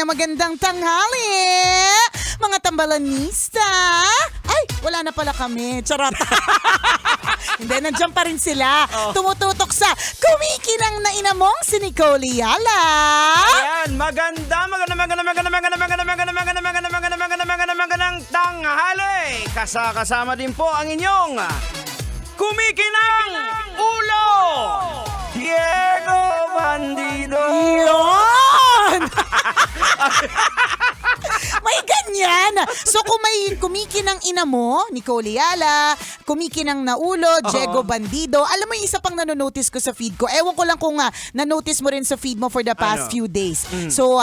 magandang tanghali, mga tambalanista. Ay, wala na pala kami. Charot. Hindi, nandiyan pa rin sila. Tumututok sa kumikinang na inamong si Nicole Yala. Ayan, magandang tanghali. Kasama din po ang inyong kumikinang ulo, Diego Bandido. Yun! May ganyan. So kung may kumikinang ina mo, Nicole Yala, kumikinang na ulo, Diego Bandido, alam mo yung isa pang nanonotice ko sa feed ko. Ewan ko lang kung nanotice mo rin sa feed mo for the past few days. So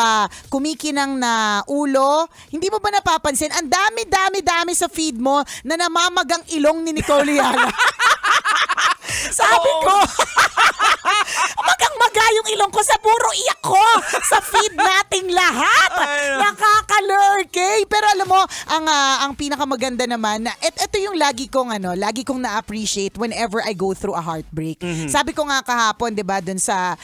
kumikinang na ulo, hindi mo ba napapansin? Ang dami sa feed mo na namamagang ilong ni Nicole Yala. Sabi ko, magang-maga yung ilong ko sa puro iyak ko sa feed nating lahat. Nakakalurkay. Pero alam mo, ang pinakamaganda naman, ito yung lagi kong na-appreciate whenever I go through a heartbreak. Sabi ko nga kahapon, 'di ba, dun sa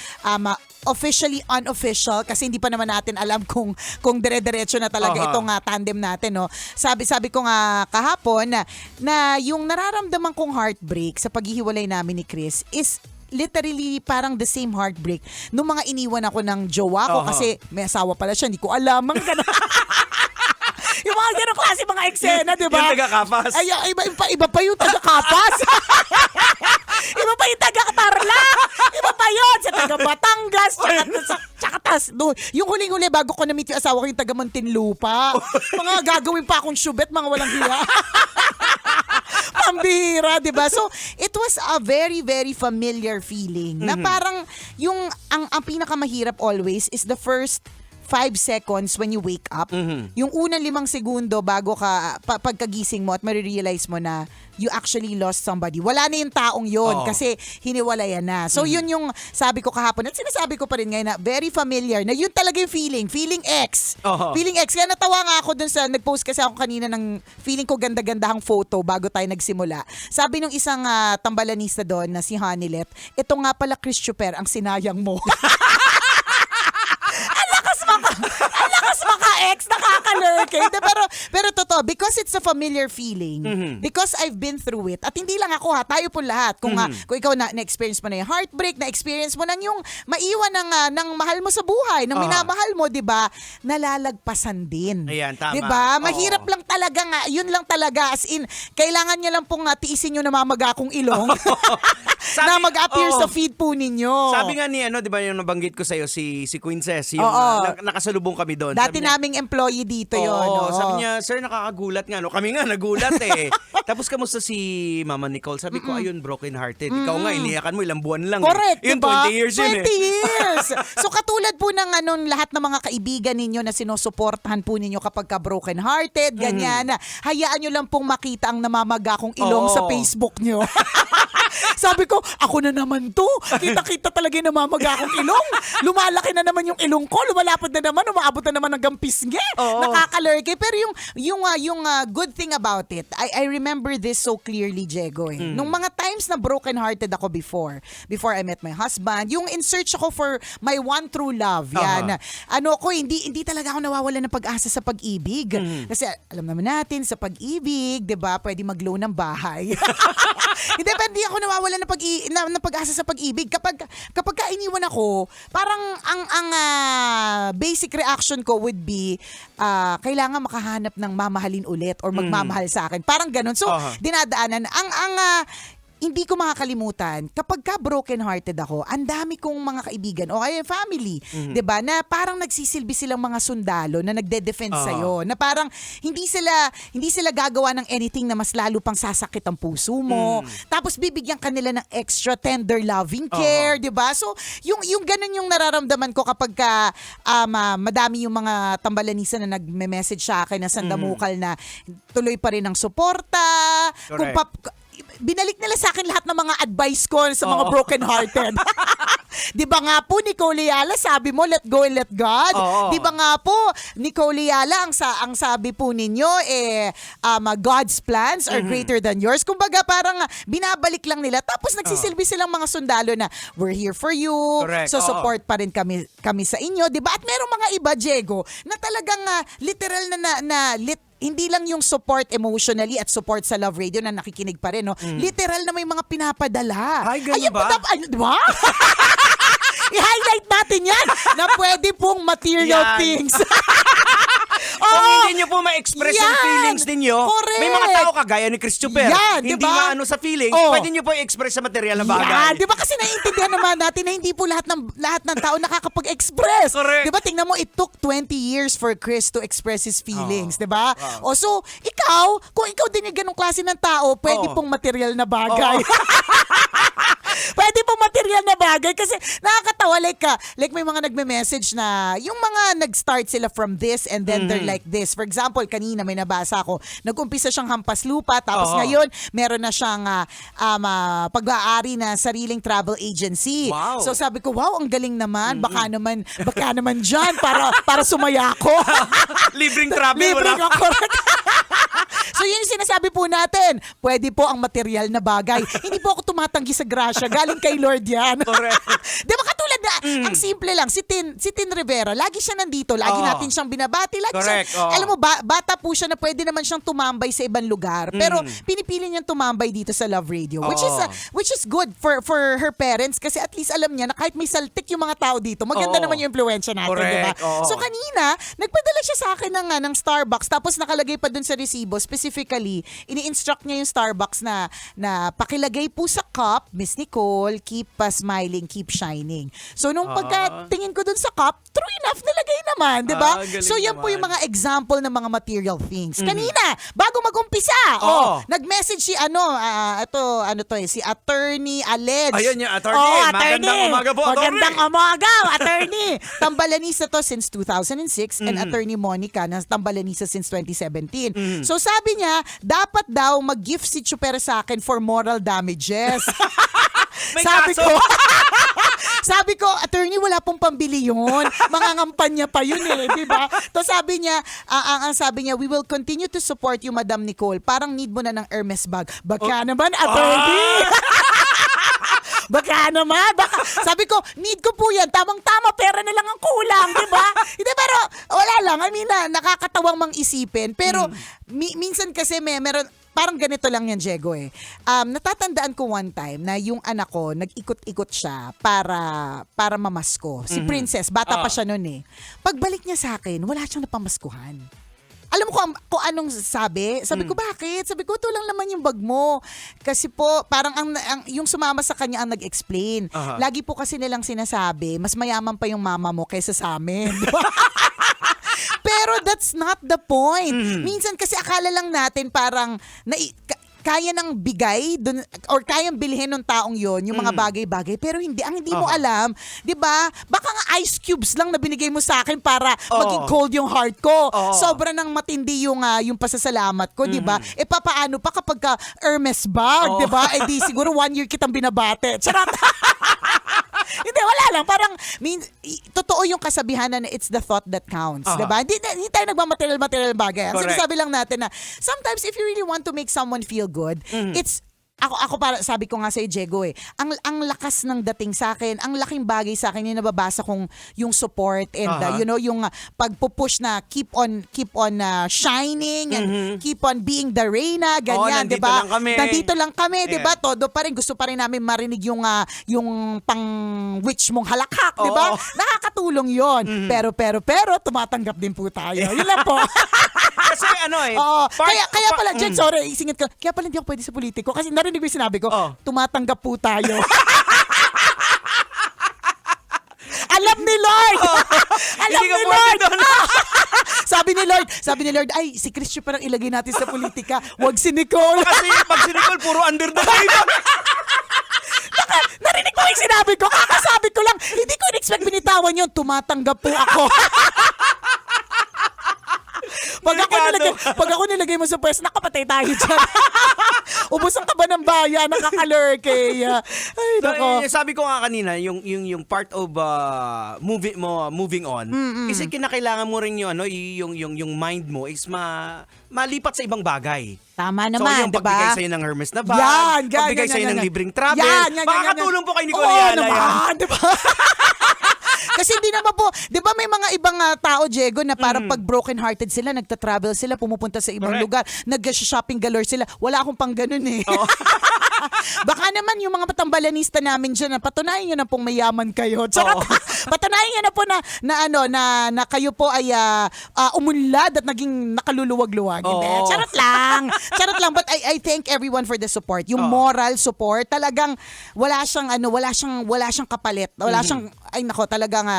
officially unofficial kasi hindi pa naman natin alam kung dire-diretso na talaga itong tandem natin, no. Sabi ko nga kahapon na yung nararamdaman kong heartbreak sa paghihiwalay namin ni Chris is literally parang the same heartbreak nung mga iniwan ako ng jowa ko kasi may asawa pala siya, hindi ko alam. Yung mga ganong klase mga eksena, di ba? Yung taga-Kapas. Ay, iba pa yung taga-Kapas. Iba pa yung taga-Tarlac. Iba pa yun sa taga-Batangas. Yung huling-huli bago ko na-meet yung asawa ko yung taga-Muntinlupa. Mga gagawin pa akong syubet, mga walang hiya. Pambihira, di ba? So, it was a very, very familiar feeling na parang yung, ang pinakamahirap always is the first 5 seconds when you wake up. Yung unang 5 segundo bago ka, pagkagising mo at marirealize mo na you actually lost somebody. Wala na yung taong yun kasi hiniwalayan na. So yun yung sabi ko kahapon at sinasabi ko pa rin ngayon na very familiar na yun talaga yung feeling X. Feeling X. Kaya natawa nga ako dun sa, nag-post kasi ako kanina ng feeling ko ganda-gandahang photo bago tayo nagsimula. Sabi nung isang tambalanista doon na si Hanilet, ito nga pala Chris Chuper ang sinayang mo. Ang lakas maka-ex, nakakalurkay. Pero totoo, because it's a familiar feeling, because I've been through it, at hindi lang ako tayo po lahat. Kung ikaw na-experience mo na yung heartbreak, na-experience mo nang yung maiwan ng mahal mo sa buhay, ng minamahal mo, di ba? Nalalagpasan din. Ayan, tama. Di ba? Mahirap lang talaga nga, yun lang talaga, as in, kailangan nyo lang pong tiisin yung namamaga kong ilong na mag-appear sa feed po ninyo. Sabi nga ni, di ba yung nabanggit ko sa'yo, si Quinces, yung nakasalubong kami doon. Dati naming employee dito yun. Sabi niya, sir, nakakagulat nga. No? Kami nga nagulat eh. Tapos kamusta si Mama Nicole? Sabi ko, ayun, broken hearted. Ikaw nga, iniyakan mo, ilang buwan lang. Correct, Yun, diba? 20 years yun 20 years. So katulad po ng lahat ng mga kaibigan ninyo na sinusuportahan po ninyo kapag ka broken hearted, ganyan. Hayaan nyo lang pong makita ang namamaga kong ilong sa Facebook nyo. Sabi ko, ako na naman to. Kita-kita talaga yung namamaga akong ilong. Lumalaki na naman yung ilong ko. Lumalapad na naman. Umaabot na naman hanggang pisngi. Nakakalurkay. Pero yung good thing about it, I remember this so clearly, Diego. Nung mga times na broken-hearted ako before I met my husband, yung in search ako for my one true love. Yan. Hindi talaga ako nawawala ng pag-asa sa pag-ibig. Kasi alam naman natin, sa pag-ibig, di ba, pwede mag-loan ng bahay. Hindi ako nawawala ng pag-asa sa pag-ibig. Kapag iniwan ako, parang ang basic reaction ko would be kailangan makahanap ng mamahalin ulit or magmamahal sa akin. Parang ganun. So, dinadaanan. Hindi ko makakalimutan, kapag ka broken-hearted ako, ang dami kong mga kaibigan o kaya family, 'di ba? Na parang nagsisilbi silang mga sundalo na nagde-defend sa iyo, na parang hindi sila gagawa ng anything na mas lalo pang sasakit ang puso mo. Tapos bibigyan ka nila ng extra tender loving care, 'di ba? So, yung ganun yung nararamdaman ko kapag ka madami yung mga tambalanisa na nagme-message sa akin na sandamukal na tuloy pa rin ang suporta. Kung binalik nila sa akin lahat ng mga advice ko sa mga broken-hearted. Di ba nga po, Nicole Ayala, sabi mo, let go and let God. Oo. Di ba nga po, Nicole Ayala, ang sabi po ninyo, God's plans are greater than yours. Kumbaga, parang binabalik lang nila. Tapos nagsisilbi silang mga sundalo na, we're here for you. Correct. So, Oo. support pa rin kami sa inyo. Di ba? At merong mga iba, Diego, na talagang literal hindi lang yung support emotionally at support sa Love Radio na nakikinig pa rin, no? Literal na may mga pinapadala. Ay, ganun ba? Di ba? I-highlight natin yan na pwede pong material Yan. things. Kung hindi nyo po ma-express yung Yan. feelings ninyo, Correct. may mga tao kagaya ni Christopher, Yan, hindi diba? maano sa feelings, Oh. pwede nyo po i-express sa material na bagay. Yan, di ba kasi naiintindihan naman natin na hindi po lahat ng tao nakakapag-express. Correct. Di ba? Tingnan mo, it took 20 years for Chris to express his feelings, di ba? Oh. O so, kung ikaw din yung ganong klase ng tao, pwede Oh. pong material na bagay. Oh. Pwede pong material na bagay kasi nakakatawa like may mga nagme-message na yung mga nag-start sila from this and then they're like this. For example, kanina may nabasa ako, nag-umpisa siyang hampas lupa tapos Oo. ngayon meron na siyang pag-aari na sariling travel agency. Wow. So sabi ko, wow, ang galing naman. Baka naman diyan para sumaya ako. Libreng travel. Libre wala. ka, correct. So yun yung sinasabi po natin. Pwede po ang material na bagay. Hindi po ako tumatanggi sa grasya. Galing kay Lord yan. Correct. Di ba katulad na, ang simple lang, si Tin Rivera, lagi siya nandito. Lagi Oo. natin siyang binabati. Lagi Correct, siyang, oo. alam mo, bata po siya na pwede naman siyang tumambay sa ibang lugar. Pero pinipili niyang tumambay dito sa Love Radio. Which is good for her parents kasi at least alam niya na kahit may saltik yung mga tao dito, maganda Oo. naman yung impluwensya natin, Correct, di ba? oo. So kanina, nagpadala siya sa akin ng Starbucks tapos nakalagay pa dun sa resibo, specifically, ini-instruct niya yung Starbucks na pakilagay po sa cup, Miss Nicole, keep smiling, keep shining. So nung pagkatingin ko dun sa cup, true enough, nilagay naman, di ba? Galing So yan po naman. yung mga example ng mga material things. Kanina, bago mag-umpisa, Oo. nag-message si si Attorney Alej. Ayun yung attorney. Magandang umaga po, attorney. Magandang umaga, attorney. Tambalanisa to since 2006 and Attorney Monica na tambalanisa since 2017. So sabi niya, dapat daw mag-gift si Chuper sa akin for moral damages. May sabi kaso. ko, sabi ko, attorney, wala pong pambili yun. Mga ngampanya pa yun di ba? To sabi niya, ang sabi niya, we will continue to support you, Madam Nicole. Parang need mo na ng Hermes bag. Baka naman, attorney. Baka naman. Sabi ko, need ko po yan. Tamang-tama, pera na lang ang kulang, di ba? Hindi, pero wala lang. I mean, nakakatawang mang isipin. Pero minsan kasi meron, parang ganito lang yan, Diego natatandaan ko one time na yung anak ko, nag-ikot-ikot siya para mamasko. Si Princess, bata pa siya noon Pagbalik niya sa akin, wala siyang napamaskuhan. Alam mo kung anong sabi? Sabi ko, bakit? Sabi ko, ito lang naman yung bag mo. Kasi po, parang yung sumama sa kanya ang nag-explain. Lagi po kasi nilang sinasabi, mas mayaman pa yung mama mo kaysa sa amin. Pero that's not the point. Minsan kasi akala lang natin parang kaya nang bigay dun, or kayang bilhin ng taong yon yung mga bagay-bagay, pero hindi mo alam, 'di ba? Baka nga ice cubes lang na binigay mo sa akin para maging cold yung heart ko. Sobra nang matindi yung pasasalamat ko, 'di ba? Papaano pa kapag Hermes bag, 'di ba? Di siguro 1 year kitang binabate. Charot. Hindi, wala lang. Parang, totoo yung kasabihan na it's the thought that counts. Diba? Hindi tayo nagmamaterial bagay. Ang Correct. sinasabi lang natin na sometimes if you really want to make someone feel good, it's ako para sabi ko nga sa Diego ang lakas ng dating sa akin, ang laking bagay sa akin yung nababasa kong yung support and yung pagpupush na keep on shining and keep on being the Reyna, ganyan, 'di ba? Nandito lang kami, 'di ba? Todo pa rin gusto pa rin namin marinig yung pang witch mong halakhak, 'di ba? Nakakatulong 'yon. Pero tumatanggap din po tayo. Yun lang po. Kasi Kaya pala, Jen, sorry, isingit ko. Kaya pala hindi ako pwede sa politiko. Kasi narinig mo yung sinabi ko, tumatanggap po tayo. Alam ni Lord! Alam Hindi ka ni pwede Lord! doon. Sabi ni Lord, ay, si Christian parang ilagay natin sa politika. Wag si Nicole. Kasi pag si Nicole, puro under the table. Narinig mo yung sinabi ko. Kakasabi ko lang, hindi ko in-expect binitawan yun. Tumatanggap po ako. Pag ako nilagay mo sa pwesto, nakapatay tayo dyan. Ubusan ka ba ng bayan? Nakakalurke. Ay, So, nako. sabi ko nga kanina, yung part of moving on, kasi kinakailangan mo rin yung mind mo is malipat sa ibang bagay. Tama So naman, yung diba? pagbigay sa'yo ng Hermes na bag, Yan, pagbigay sa'yo ng libreng travel, makakatulong po kay Nicole Oo Ayala naman, yan. diba? Kasi hindi naman po, di ba may mga ibang tao, Diego, na parang pag broken-hearted sila, nagta-travel sila, pumupunta sa ibang Correct. lugar, nag-shopping galore sila. Wala akong pang ganun eh. Baka naman yung mga patambalanista namin dyan, na patunayan nyo na pong mayaman kayo. Charot. Patunayan nyo na po na kayo po ay umunlad at naging nakaluluwag-luwag. Hindi. Charot lang. Charot lang. But I thank everyone for the support. Yung moral support, talagang wala siyang kapalit. Wala siyang, ay nako, talagang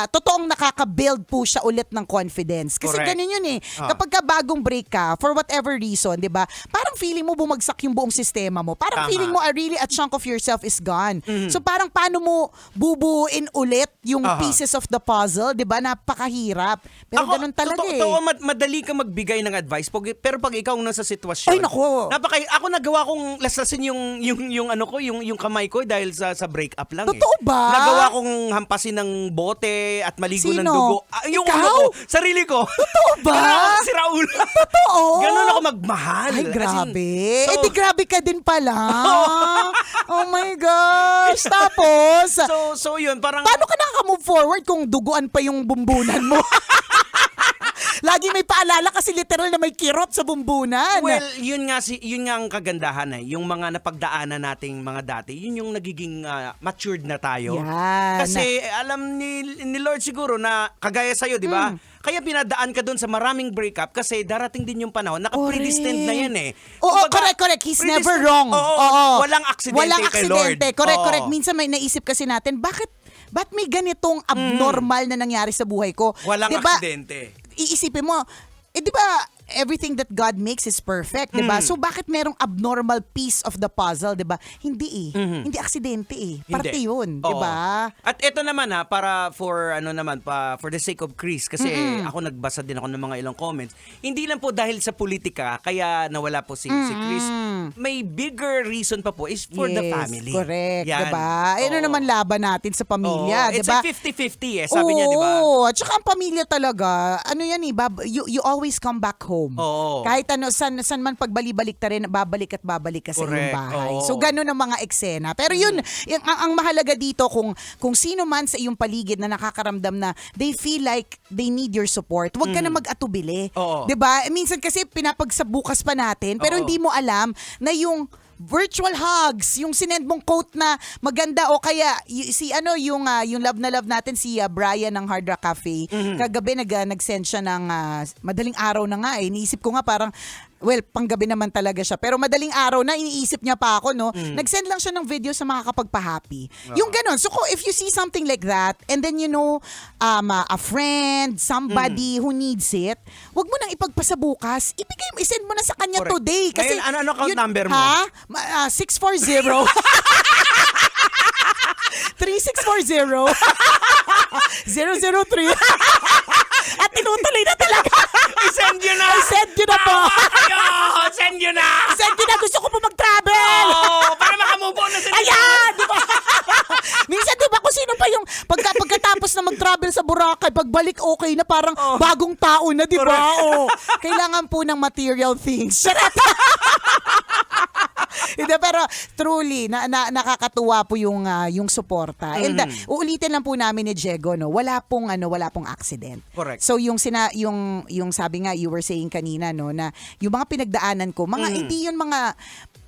totoong nakaka-build po siya ulit ng confidence. Kasi Correct. ganun yun eh. Kapag ka bagong break ka, for whatever reason, di ba, parang feeling mo bumagsak yung buong sistema mo. Parang Tama. feeling mo really a chunk of yourself is gone. So parang paano mo bubuin ulit yung pieces of the puzzle, di ba? Napakahirap. Pero ganun talaga eh. Totoo, madali ka magbigay ng advice, pero pag ikaw nasa sitwasyon, Ay, nako. ako nagawa kong laslasin yung kamay ko dahil sa breakup lang. Totoo ba? Nagawa kong hampasin ng bote at maligo ng Sino? dugo. Yung Ikaw? ulo ko, sarili ko. Totoo ba? Ganun ako si Raul. Totoo. Ganun ako magmahal. Ay, As in, grabe. so- Di grabe ka din pala. Oh my gosh. Tapos, So yun, parang... paano ka nakaka-move forward kung duguan pa yung bumbunan mo? Lagi may paalala kasi literal na may kirot sa bumbunan. Well, yun nga ang kagandahan eh. Yung mga napagdaanan nating mga dati, yun yung nagiging matured na tayo. Yan. Kasi alam ni Lord siguro na kagaya sa'yo, di ba? Kaya pinadaan ka doon sa maraming breakup kasi darating din yung panahon, naka-predestined na yan eh. Oo, Kumbaga, correct. He's predestined- never wrong. Oo. Walang aksidente Walang kay Lord. aksidente. Correct. Minsan may naisip kasi natin, ba't may ganitong abnormal na nangyari sa buhay ko? Walang Diba, aksidente. iisipin mo, di ba, everything that God makes is perfect, di ba? So bakit merong abnormal piece of the puzzle, di ba? Hindi Hindi aksidente eh. Parte Hindi. yun, di Oo. ba? At ito naman para for for the sake of Chris kasi ako nagbasa din ako ng mga ilang comments. Hindi lang po dahil sa politika kaya nawala po si Chris. May bigger reason pa po is for the family. Correct, Yan. di ba? Ano Oo. naman laban natin sa pamilya, Oo. di It's ba? like 50-50 eh, sabi niya, di ba? Oo, at saka ang pamilya talaga, ano yan eh, you always come back home. Oo. Kahit san man pagbali-balik ta rin, babalik ka sa iyong Correct. bahay. Oo. So ganun ang mga eksena. Pero yun, ang mahalaga dito kung sino man sa iyong paligid na nakakaramdam na they feel like they need your support, huwag ka na mag-atubili. Oo. 'Di ba? Minsan kasi pinapagsabukas pa natin, pero Oo. hindi mo alam na yung virtual hugs, yung sinend mong quote na maganda o kaya yung love na love natin si Brian ng Hard Rock Cafe. Kagabi nag-send siya ng madaling araw na nga eh. Iniisip ko nga parang panggabi naman talaga siya. Pero madaling araw na, iniisip niya pa ako, no? Nag-send lang siya ng video sa mga kapagpa-happy. Yung ganun. So, if you see something like that, and then a friend, somebody who needs it, wag mo nang ipagpasabukas. Isend mo na sa kanya Correct. today. Kasi, Ngayon, ano account number mo? 640. 3640. 003. At tinutuloy na talaga. I-send yun na! I-send yun na po. Send yun na! Send yun na. Gusto ko po mag-travel. Oo, para makamove on na sila. Ayan! Di ba? Minsan, di ba, kung sino pa yung pagkatapos na mag-travel sa Boracay, pagbalik okay na parang bagong tao na, di ba? Kailangan po ng material things. Charot! Hindi, pero truly nakakatuwa po yung suporta. And uulitin lang po namin ni Diego, no, wala pong accident. Correct. So yung sabi nga, you were saying kanina, no, na yung mga pinagdaanan ko, hindi yun mga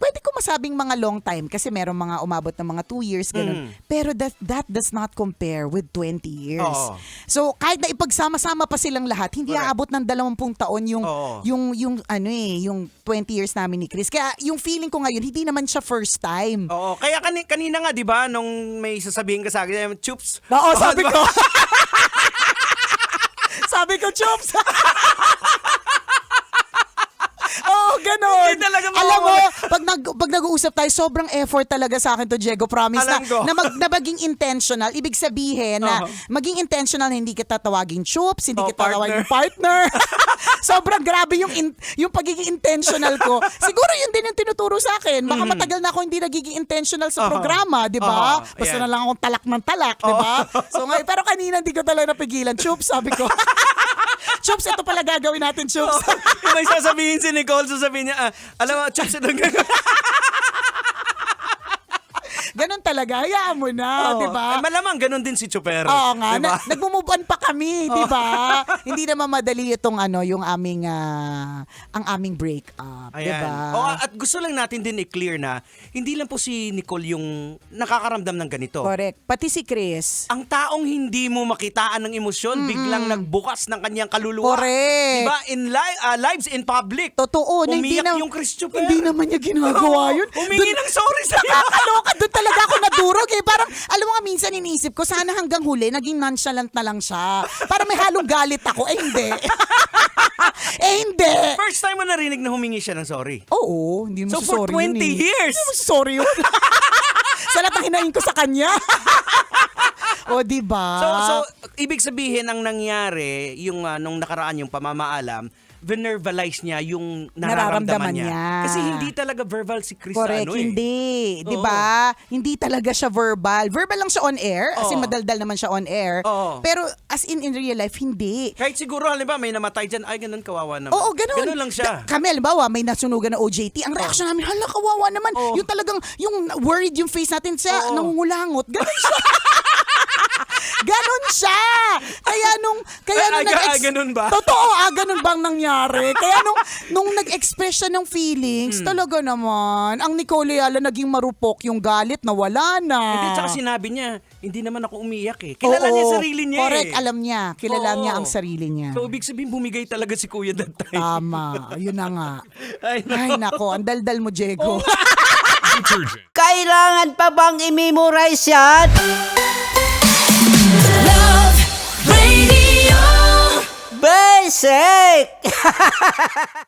pwede ko masabing mga long time kasi merong mga umabot ng mga 2 years ganun. Pero that does not compare with 20 years. Oo. So kahit na ipagsama-sama pa silang lahat, hindi Correct. aabot ng 20 taon yung 20 years namin ni Chris. Kaya yung feeling ko ngayon, hindi naman siya first time. Oo, kaya kanina nga, di ba, nung may sasabihin ka sa akin, Chups. Oo, sabi diba? ko. Sabi ko, Chops. Oh, ganun. ganun. Hindi talaga Alam mo, mawawala. pag nag-uusap tayo, sobrang effort talaga sa akin to, Diego. Promise Alam ko. na maging intentional. Ibig sabihin na maging intentional, hindi kita tawagin choops, hindi kita tawagin partner. Sobrang grabe yung pagiging intentional ko. Siguro yun din yung tinuturo sa akin. Baka matagal na ako hindi nagiging intentional sa programa, di ba? Basta Ayan. na lang akong talak ng talak, di ba? So ngayon, pero kanina hindi ko talaga napigilan. Choops, sabi ko. Choops, ito pala gagawin natin, Choops. Yung may sasabihin si Nicole, sasabihin niya, alam mo, Chops, ito Ganun talaga, hayaan mo na, di ba? Malamang ganun din si Chopper. Oo nga, Diba? nagmo-move on pa kami, di ba? Hindi naman madali itong yung aming ang aming break up, di Ayan. ba? At gusto lang natin din i-clear na hindi lang po si Nicole yung nakakaramdam ng ganito. Correct. Pati si Chris. Ang taong hindi mo makitaan ng emosyon, biglang nagbukas ng kanyang kaluluwa. Correct. Diba? In lives in public. Totoo, na Umiyak yung Chris Chopper. hindi naman niya ginagawa yun. Humingi ng sorry sa'yo. Nakakaloka, doon talaga ako nadurog eh. Parang, alam mo nga, minsan iniisip ko, sana hanggang huli, naging nonchalant na lang siya. Para may halong galit ako. Eh, hindi. Hindi. First time mo narinig na humingi siya ng sorry. Oo, hindi mo So for sorry 20 yun eh. years. Hindi mo sorry yun. Sa lahat ng hinahin ko sa kanya. O, diba? So ibig sabihin ang nangyari yung nung nakaraan yung pamamaalam, verbalize niya yung nararamdaman niya. Kasi hindi talaga verbal si Chris Correct, sa hindi. Oo. Di ba? Hindi talaga siya verbal. Verbal lang siya on air, as in Oo. madaldal naman siya on air. Oo. Pero as in real life, hindi. Kahit siguro, halimbawa, may namatay dyan, ay, ganun, kawawa naman. Oo, ganun. Ganun lang siya. Kami, halimbawa, may nasunugan na OJT. Ang reaction namin, hala, kawawa naman. Oo. Yung talagang, yung worried yung face natin siya, Oo. nangungulangot. Ganun siya. Ganon siya. Kaya nung ganun ba? Totoo, ganun bang nangyari? Kaya nung nag-express siya ng feelings, talaga naman, ang Nicole Ayala naging marupok, yung galit na wala na. Hindi, tsaka sinabi niya, hindi naman ako umiyak eh. Kilala niya Oo, sarili niya correct, eh. alam niya. Kilala Oo. niya ang sarili niya. So, ibig sabihin, bumigay talaga si Kuya that time. Tama, yun na nga. Ay, Ay nako, ang daldal mo, Diego. Kailangan pa bang i-memorize yan? Love Radio. Basic!